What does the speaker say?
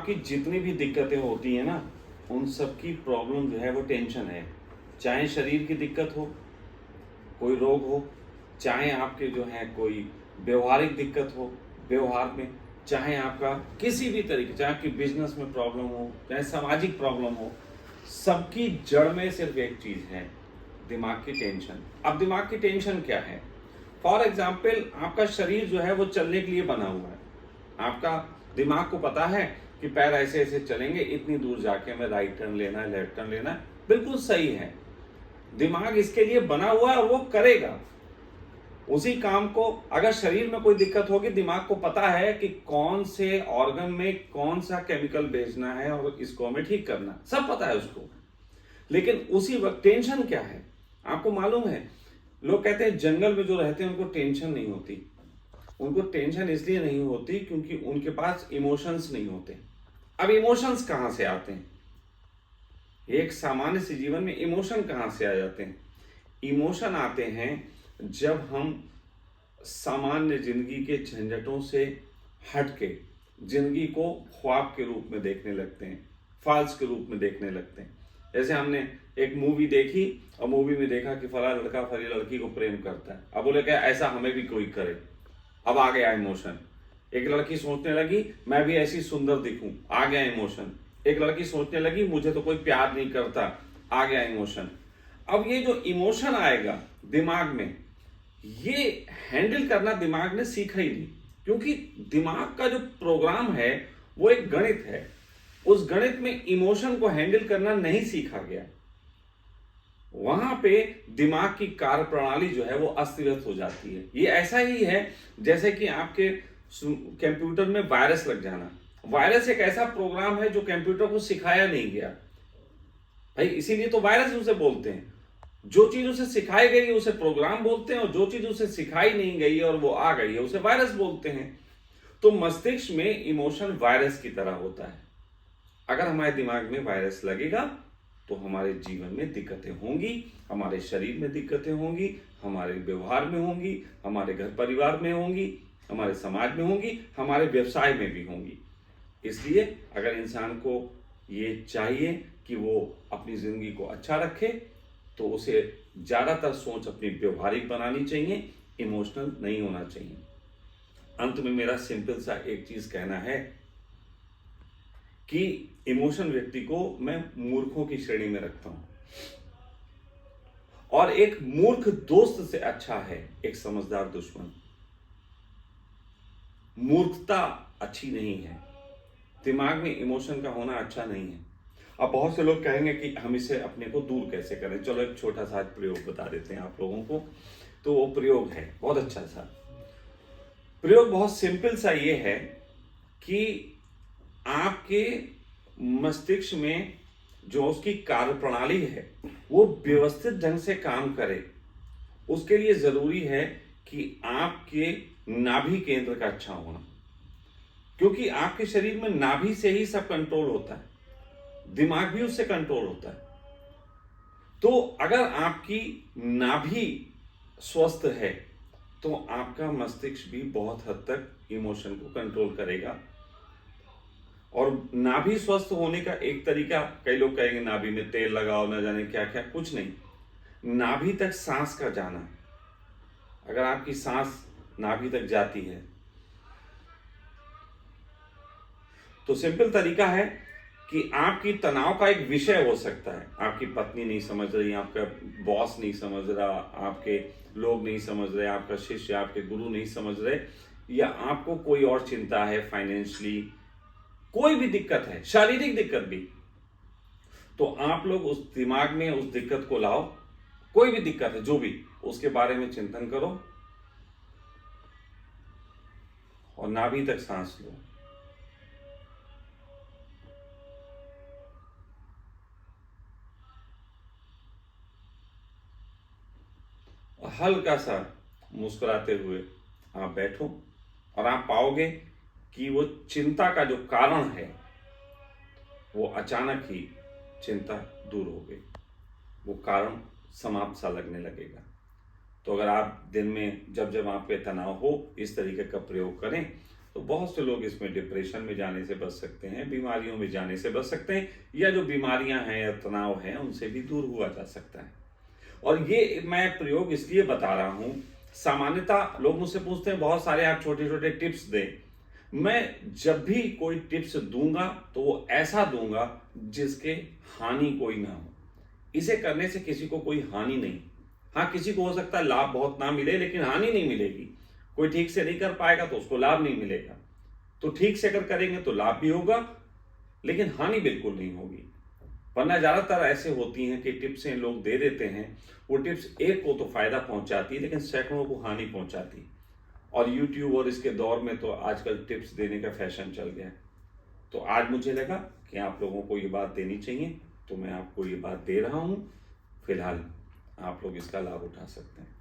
आपकी जितनी भी दिक्कतें होती हैं ना, उन सब की प्रॉब्लम जो है वो टेंशन है। चाहे शरीर की दिक्कत हो, कोई रोग हो, चाहे आपके जो है कोई व्यवहारिक दिक्कत हो, व्यवहार में, चाहे आपका किसी भी तरीके, चाहे आपकी बिजनेस में प्रॉब्लम हो, चाहे सामाजिक प्रॉब्लम हो, सबकी जड़ में सिर्फ एक चीज है, दिमाग की टेंशन। अब दिमाग की टेंशन क्या है? फॉर एग्जाम्पल, आपका शरीर जो है वो चलने के लिए बना हुआ है। आपका दिमाग को पता है कि पैर ऐसे ऐसे चलेंगे, इतनी दूर जाके हमें राइट टर्न लेना है, लेफ्ट टर्न लेना है, बिल्कुल सही है। दिमाग इसके लिए बना हुआ है और वो करेगा उसी काम को। अगर शरीर में कोई दिक्कत होगी, दिमाग को पता है कि कौन से ऑर्गन में कौन सा केमिकल भेजना है और इसको हमें ठीक करना, सब पता है उसको। लेकिन उसी वक्त टेंशन क्या है? आपको मालूम है, लोग कहते हैं जंगल में जो रहते हैं उनको टेंशन नहीं होती। उनको टेंशन इसलिए नहीं होती क्योंकि उनके पास इमोशंस नहीं होते। अब इमोशंस कहां से आते हैं? एक सामान्य से जीवन में इमोशन कहां से आ जाते हैं? इमोशन आते हैं जब हम सामान्य जिंदगी के झंझटों से हट के जिंदगी को ख्वाब के रूप में देखने लगते हैं, फाल्स के रूप में देखने लगते हैं। जैसे हमने एक मूवी देखी और मूवी में देखा कि फला लड़का फली लड़की को प्रेम करता है, अब बोले क्या ऐसा हमें भी कोई करे, अब आ गया इमोशन। एक लड़की सोचने लगी मैं भी ऐसी सुंदर दिखूं, आ गया इमोशन। एक लड़की सोचने लगी मुझे तो कोई प्यार नहीं करता, आ गया इमोशन। अब ये जो इमोशन आएगा दिमाग में, ये हैंडल करना दिमाग ने सीखा ही नहीं, क्योंकि दिमाग का जो प्रोग्राम है वो एक गणित है। उस गणित में इमोशन को हैंडल करना नहीं सीखा गया। वहां पे दिमाग की कार्य प्रणाली जो है वो अस्त व्यस्त हो जाती है। ये ऐसा ही है जैसे कि आपके कंप्यूटर में वायरस लग जाना। वायरस एक ऐसा प्रोग्राम है जो कंप्यूटर को सिखाया नहीं गया भाई, इसीलिए तो वायरस उसे बोलते हैं। जो चीज उसे सिखाई गई है उसे प्रोग्राम बोलते हैं, और जो चीज उसे सिखाई नहीं गई है और वो आ गई है उसे वायरस बोलते हैं। तो मस्तिष्क में इमोशन वायरस की तरह होता है। अगर हमारे दिमाग में वायरस लगेगा तो हमारे जीवन में दिक्कतें होंगी, हमारे शरीर में दिक्कतें होंगी, हमारे व्यवहार में होंगी, हमारे घर परिवार में होंगी, हमारे समाज में होंगी, हमारे व्यवसाय में भी होंगी। इसलिए अगर इंसान को ये चाहिए कि वो अपनी जिंदगी को अच्छा रखे तो उसे ज्यादातर सोच अपनी व्यवहारिक बनानी चाहिए, इमोशनल नहीं होना चाहिए। अंत में मेरा सिंपल सा एक चीज कहना है कि इमोशन व्यक्ति को मैं मूर्खों की श्रेणी में रखता हूं, और एक मूर्ख दोस्त से अच्छा है एक समझदार दुश्मन। मूर्खता अच्छी नहीं है, दिमाग में इमोशन का होना अच्छा नहीं है। अब बहुत से लोग कहेंगे कि हम इसे अपने को दूर कैसे करें। चलो एक छोटा सा प्रयोग बता देते हैं आप लोगों को। तो वो प्रयोग है बहुत अच्छा सा प्रयोग, बहुत सिंपल सा ये है कि आपके मस्तिष्क में जो उसकी कार्य प्रणाली है वो व्यवस्थित ढंग से काम करे। उसके लिए जरूरी है कि आपके नाभि केंद्र का अच्छा होना, क्योंकि आपके शरीर में नाभि से ही सब कंट्रोल होता है, दिमाग भी उससे कंट्रोल होता है। तो अगर आपकी नाभि स्वस्थ है तो आपका मस्तिष्क भी बहुत हद तक इमोशन को कंट्रोल करेगा। और नाभि स्वस्थ होने का एक तरीका, कई लोग कहेंगे नाभि में तेल लगाओ, ना जाने क्या क्या, कुछ नहीं। नाभि तक सांस का जाना, अगर आपकी सांस नाभि तक जाती है तो सिंपल तरीका है कि आपकी तनाव का एक विषय हो सकता है, आपकी पत्नी नहीं समझ रही, आपका बॉस नहीं समझ रहा, आपके लोग नहीं समझ रहे, आपका शिष्य, आपके गुरु नहीं समझ रहे, या आपको कोई और चिंता है, फाइनेंशियली कोई भी दिक्कत है, शारीरिक दिक्कत भी, तो आप लोग उस दिमाग में उस दिक्कत को लाओ। कोई भी दिक्कत है जो भी, उसके बारे में चिंतन करो और नाभि तक सांस लो। हल्का सा मुस्कुराते हुए आप बैठो और आप पाओगे कि वो चिंता का जो कारण है वो अचानक ही चिंता दूर हो गई, वो कारण समाप्त सा लगने लगेगा। तो अगर आप दिन में जब जब आप पे तनाव हो इस तरीके का प्रयोग करें तो बहुत से लोग इसमें डिप्रेशन में जाने से बच सकते हैं, बीमारियों में जाने से बच सकते हैं, या जो बीमारियां हैं या तनाव हैं उनसे भी दूर हुआ जा सकता है। और ये मैं प्रयोग इसलिए बता रहा हूं, सामान्यतः लोग मुझसे पूछते हैं बहुत सारे आप छोटे छोटे टिप्स दें। मैं जब भी कोई टिप्स दूंगा तो वो ऐसा दूंगा जिसके हानि कोई ना हो। इसे करने से किसी को कोई हानि नहीं। हाँ, किसी को हो सकता है लाभ बहुत ना मिले, लेकिन हानि नहीं मिलेगी। कोई ठीक से नहीं कर पाएगा तो उसको लाभ नहीं मिलेगा। तो ठीक से अगर करेंगे तो लाभ भी होगा, लेकिन हानि बिल्कुल नहीं होगी। वरना ज्यादातर ऐसे होती हैं कि टिप्सें लोग दे देते हैं, वो टिप्स एक को तो फायदा पहुंचाती है लेकिन सैकड़ों को हानि पहुंचाती। और यूट्यूब और इसके दौर में तो आजकल टिप्स देने का फैशन चल गया है। तो आज मुझे लगा कि आप लोगों को ये बात देनी चाहिए, तो मैं आपको ये बात दे रहा हूं। फिलहाल आप लोग इसका लाभ उठा सकते हैं।